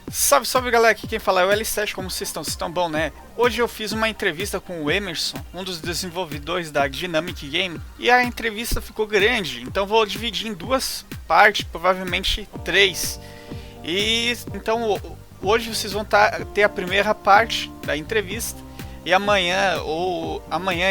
Salve, salve galera, aqui quem fala é o L7, como vocês estão? Vocês estão bom, né? Hoje eu fiz uma entrevista com o Emerson, um dos desenvolvedores da Dynamic Game, e a entrevista ficou grande, então vou dividir em duas partes, provavelmente três. E então hoje vocês vão ter a primeira parte da entrevista, e amanhã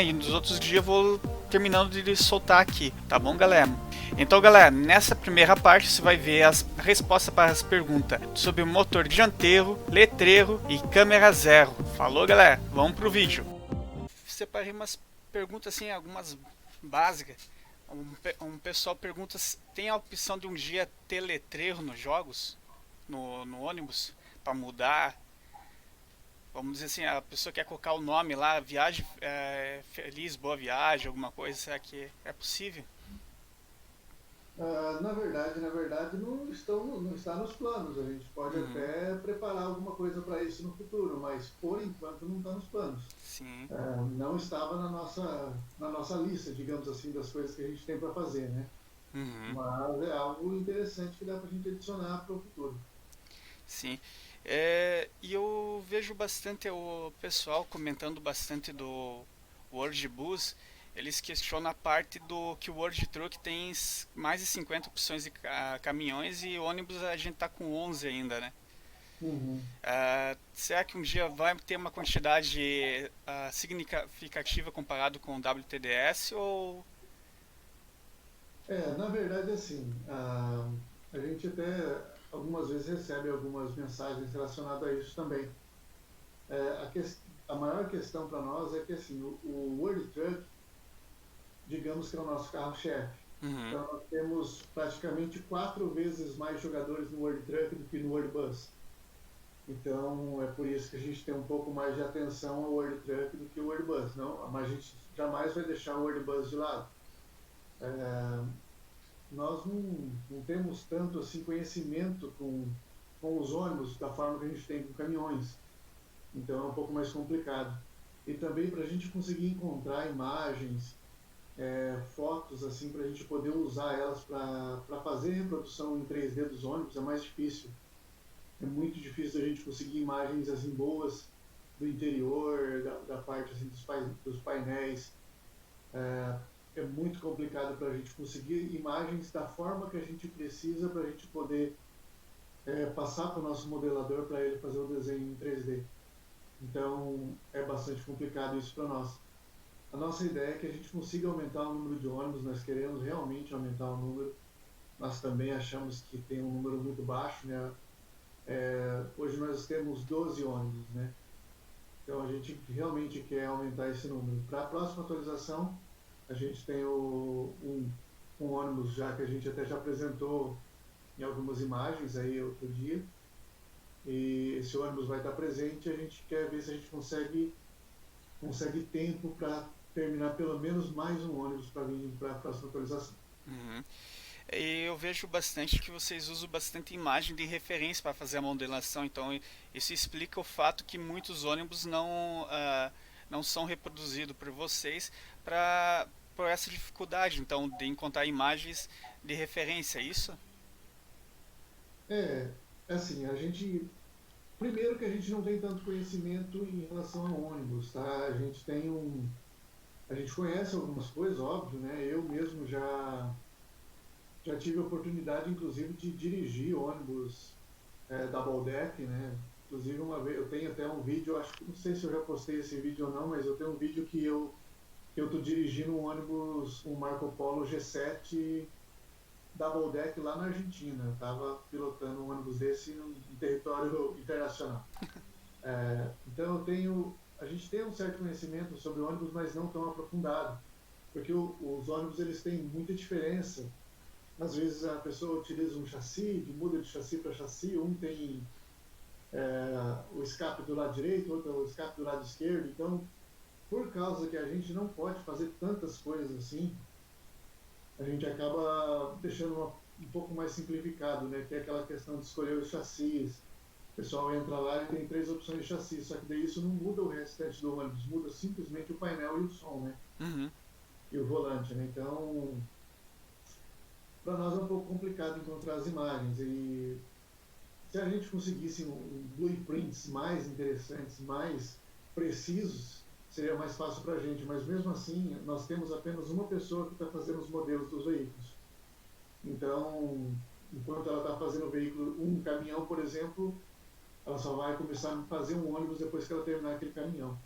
e nos outros dias eu vou terminando de soltar aqui, tá bom, galera? Então, galera, nessa primeira parte você vai ver as respostas para as perguntas sobre motor dianteiro, letreiro e câmera zero. Falou, galera? Vamos pro vídeo. Separei umas perguntas assim, algumas básicas. Um pessoal pergunta se tem a opção de um dia ter letreiro nos jogos, no ônibus, para mudar. Vamos dizer assim, a pessoa quer colocar o nome lá, viagem feliz, boa viagem, alguma coisa, será que é possível? Na verdade, não está nos planos. A gente pode Uhum, até preparar alguma coisa para isso no futuro, mas por enquanto não está nos planos. sim. Não estava na nossa lista, digamos assim, das coisas que a gente tem para fazer, né? Uhum. Mas é algo interessante que dá para a gente adicionar para o futuro. Sim. E eu vejo bastante o pessoal comentando bastante do World Bus. Eles questionam a parte do que o World Truck tem mais de 50 opções de caminhões e ônibus a gente tá com 11 ainda, né? Uhum. Será que um dia vai ter uma quantidade significativa comparado com o WTDS ou... Na verdade, assim, a gente até algumas vezes recebe algumas mensagens relacionadas a isso também. A maior questão para nós é que assim, o World Truck, digamos que é o nosso carro-chefe. Uhum, Então, nós temos praticamente 4 vezes mais jogadores no World Truck do que no World Bus. Então, é por isso que a gente tem um pouco mais de atenção ao World Truck do que o World Bus. Não, mas a gente jamais vai deixar o World Bus de lado. É, Nós não temos tanto assim conhecimento com os ônibus da forma que a gente tem com caminhões. Então, é um pouco mais complicado. E também para a gente conseguir encontrar imagens, fotos assim para a gente poder usar elas para fazer reprodução em 3D dos ônibus é mais difícil. É muito difícil a gente conseguir imagens assim boas do interior, da parte assim, dos painéis. É muito complicado para a gente conseguir imagens da forma que a gente precisa para a gente poder passar para o nosso modelador para ele fazer o desenho em 3D. Então é bastante complicado isso para nós. A nossa ideia é que a gente consiga aumentar o número de ônibus, nós queremos realmente aumentar o número. Nós também achamos que tem um número muito baixo, né? Hoje nós temos 12 ônibus, né? Então a gente realmente quer aumentar esse número. Para a próxima atualização, a gente tem um ônibus já que a gente até já apresentou em algumas imagens aí outro dia. E esse ônibus vai estar presente e a gente quer ver se a gente consegue tempo para terminar pelo menos mais um ônibus para vir para a próxima atualização. uhum. E eu vejo bastante que vocês usam bastante imagem de referência para fazer a modelação, então isso explica o fato que muitos ônibus não são reproduzidos por vocês por essa dificuldade, então, de encontrar imagens de referência, é isso? É, assim, a gente. Primeiro que a gente não tem tanto conhecimento em relação a ônibus, tá? A gente tem um. A gente conhece algumas coisas, óbvio, né? Eu mesmo já tive a oportunidade, inclusive, de dirigir ônibus double deck, né? Inclusive, uma vez, eu tenho até um vídeo, acho que não sei se eu já postei esse vídeo ou não, mas eu tenho um vídeo que eu tô dirigindo um ônibus, um Marco Polo G7 double deck lá na Argentina. Eu estava pilotando um ônibus desse em território internacional. Então a gente tem um certo conhecimento sobre ônibus, mas não tão aprofundado, porque os ônibus eles têm muita diferença. Às vezes a pessoa utiliza um chassi, muda de chassi para chassi, um tem o escape do lado direito, outro o escape do lado esquerdo. Então, por causa que a gente não pode fazer tantas coisas assim, a gente acaba deixando um pouco mais simplificado, né? Que é aquela questão de escolher os chassis. O pessoal entra lá e tem 3 opções de chassi, só que daí isso não muda o restante do ônibus, muda simplesmente o painel e o som, né? Uhum. E o volante, né? Então, para nós é um pouco complicado encontrar as imagens. E se a gente conseguisse blueprints mais interessantes, mais precisos, seria mais fácil para a gente. Mas mesmo assim, nós temos apenas uma pessoa que está fazendo os modelos dos veículos. Então, enquanto ela está fazendo o veículo, um caminhão, por exemplo, ela só vai começar a fazer um ônibus depois que ela terminar aquele caminhão.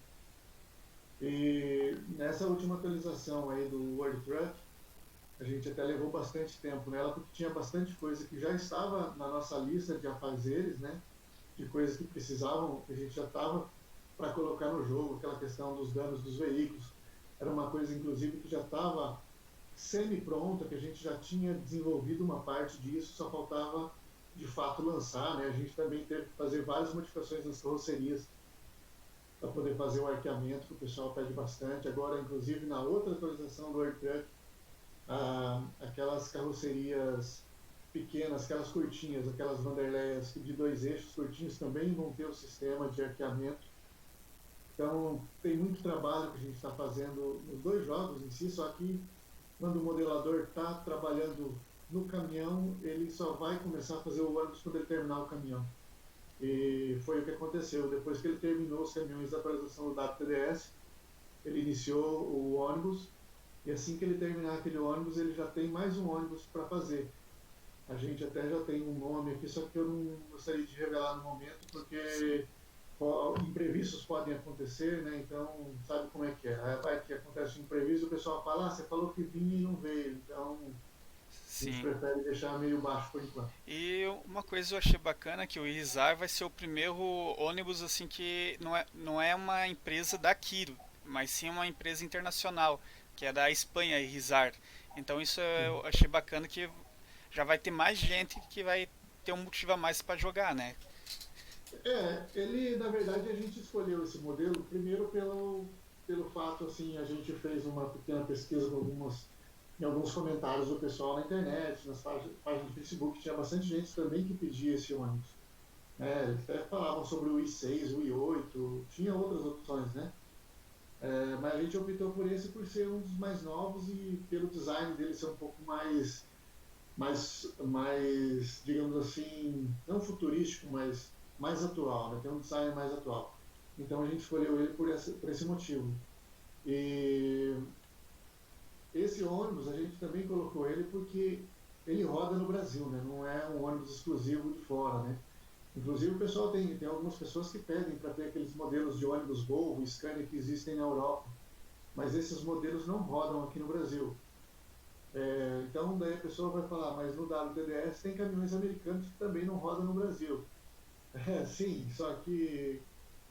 E nessa última atualização aí do World Truck, a gente até levou bastante tempo nela, porque tinha bastante coisa que já estava na nossa lista de afazeres, né? De coisas que precisavam, que a gente já estava para colocar no jogo, aquela questão dos danos dos veículos. Era uma coisa, inclusive, que já estava semi-pronta, que a gente já tinha desenvolvido uma parte disso, só faltava, de fato, lançar, né? A gente também teve que fazer várias modificações nas carrocerias para poder fazer o arqueamento, que o pessoal pede bastante. Agora, inclusive, na outra atualização do World Truck, aquelas carrocerias pequenas, aquelas curtinhas, aquelas Vanderleias de 2 eixos curtinhos também vão ter o sistema de arqueamento. Então, tem muito trabalho que a gente está fazendo nos 2 jogos em si, só que quando o modelador está trabalhando no caminhão, ele só vai começar a fazer o ônibus quando ele terminar o caminhão. E foi o que aconteceu. Depois que ele terminou os caminhões da atualização do WTDS, ele iniciou o ônibus, e assim que ele terminar aquele ônibus, ele já tem mais um ônibus para fazer. A gente até já tem um nome aqui, só que eu não gostaria de revelar no momento, porque imprevistos podem acontecer, né? Então, sabe como é que é? Vai que acontece um imprevisto, o pessoal fala, você falou que vinha e não veio. Então, a gente Sim. prefere deixar meio baixo por enquanto. E uma coisa eu achei bacana que o Irizar vai ser o primeiro ônibus assim que não é uma empresa da Kiro, mas sim uma empresa internacional, que é da Espanha, Irizar. Então isso eu achei bacana que já vai ter mais gente que vai ter um motivo a mais para jogar, né? Ele, na verdade, a gente escolheu esse modelo primeiro pelo fato, assim, a gente fez uma pequena pesquisa em alguns comentários do pessoal na internet, nas páginas do Facebook, tinha bastante gente também que pedia esse ônibus. Eles até falavam sobre o i6, o i8, tinha outras opções, né? Mas a gente optou por esse por ser um dos mais novos e pelo design dele ser um pouco mais, digamos assim, não futurístico, mas mais atual, né? Tem um design mais atual. Então a gente escolheu ele por esse motivo. E esse ônibus a gente também colocou ele porque ele roda no Brasil, né? Não é um ônibus exclusivo de fora, né? Inclusive o pessoal tem algumas pessoas que pedem para ter aqueles modelos de ônibus Volvo, Scania que existem na Europa, mas esses modelos não rodam aqui no Brasil. Então daí a pessoa vai falar, mas no WTDS tem caminhões americanos que também não rodam no Brasil. Sim, só que,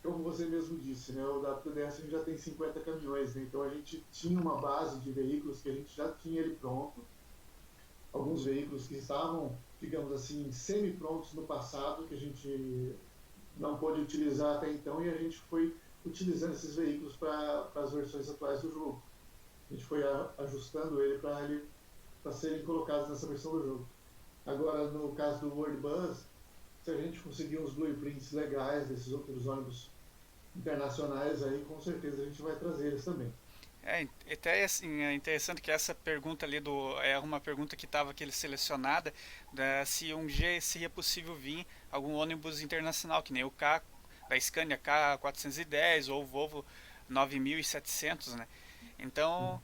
como você mesmo disse, né, o WTDS a gente já tem 50 caminhões, né, então a gente tinha uma base de veículos que a gente já tinha ele pronto, alguns veículos que estavam, digamos assim, semi-prontos no passado, que a gente não pôde utilizar até então, e a gente foi utilizando esses veículos para as versões atuais do jogo. A gente foi ajustando ele para serem colocados nessa versão do jogo. Agora, no caso do World Bus, se a gente conseguir uns blueprints legais desses outros ônibus internacionais aí, com certeza a gente vai trazer eles também. Até assim, é interessante que essa pergunta ali é uma pergunta que estava aqui selecionada, se um dia seria possível vir algum ônibus internacional, que nem o K da Scania K410 ou o Volvo 9700, né? Então,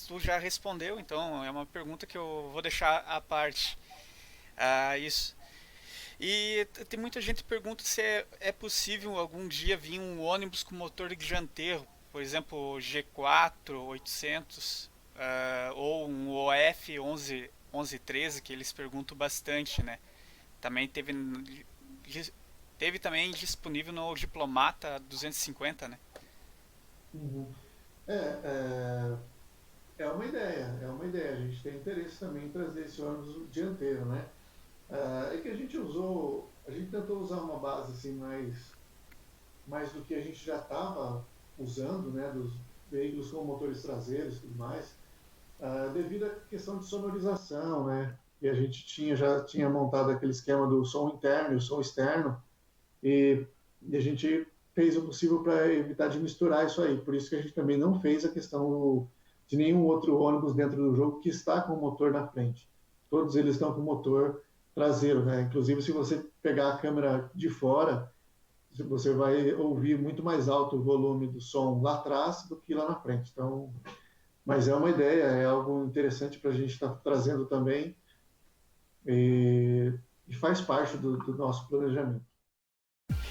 tu já respondeu, então é uma pergunta que eu vou deixar à parte. Isso. E tem muita gente que pergunta se é possível algum dia vir um ônibus com motor dianteiro, por exemplo, o G4 800 ou um OF 1113, que eles perguntam bastante, né? Também teve também disponível no Diplomata 250, né? Uhum. É, é, é uma ideia, é uma ideia. A gente tem interesse também em trazer esse ônibus dianteiro, né? É que a gente tentou usar uma base assim mais do que a gente já estava usando, né? Dos veículos com motores traseiros e tudo mais, devido à questão de sonorização, né? E a gente já tinha montado aquele esquema do som interno e o som externo, e, e a gente fez o possível para evitar de misturar isso aí. Por isso que a gente também não fez a questão de nenhum outro ônibus dentro do jogo que está com o motor na frente. Todos eles estão com o motor traseiro, né? Inclusive, se você pegar a câmera de fora, você vai ouvir muito mais alto o volume do som lá atrás do que lá na frente. Então, mas é uma ideia, é algo interessante para a gente estar trazendo também e faz parte do nosso planejamento.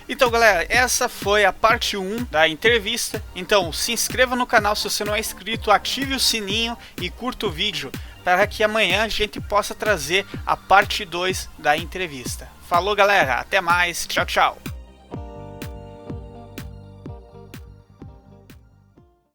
Então, galera, essa foi a parte 1 da entrevista. Então, se inscreva no canal se você não é inscrito, ative o sininho e curta o vídeo para que amanhã a gente possa trazer a parte 2 da entrevista. Falou, galera, até mais, tchau, tchau.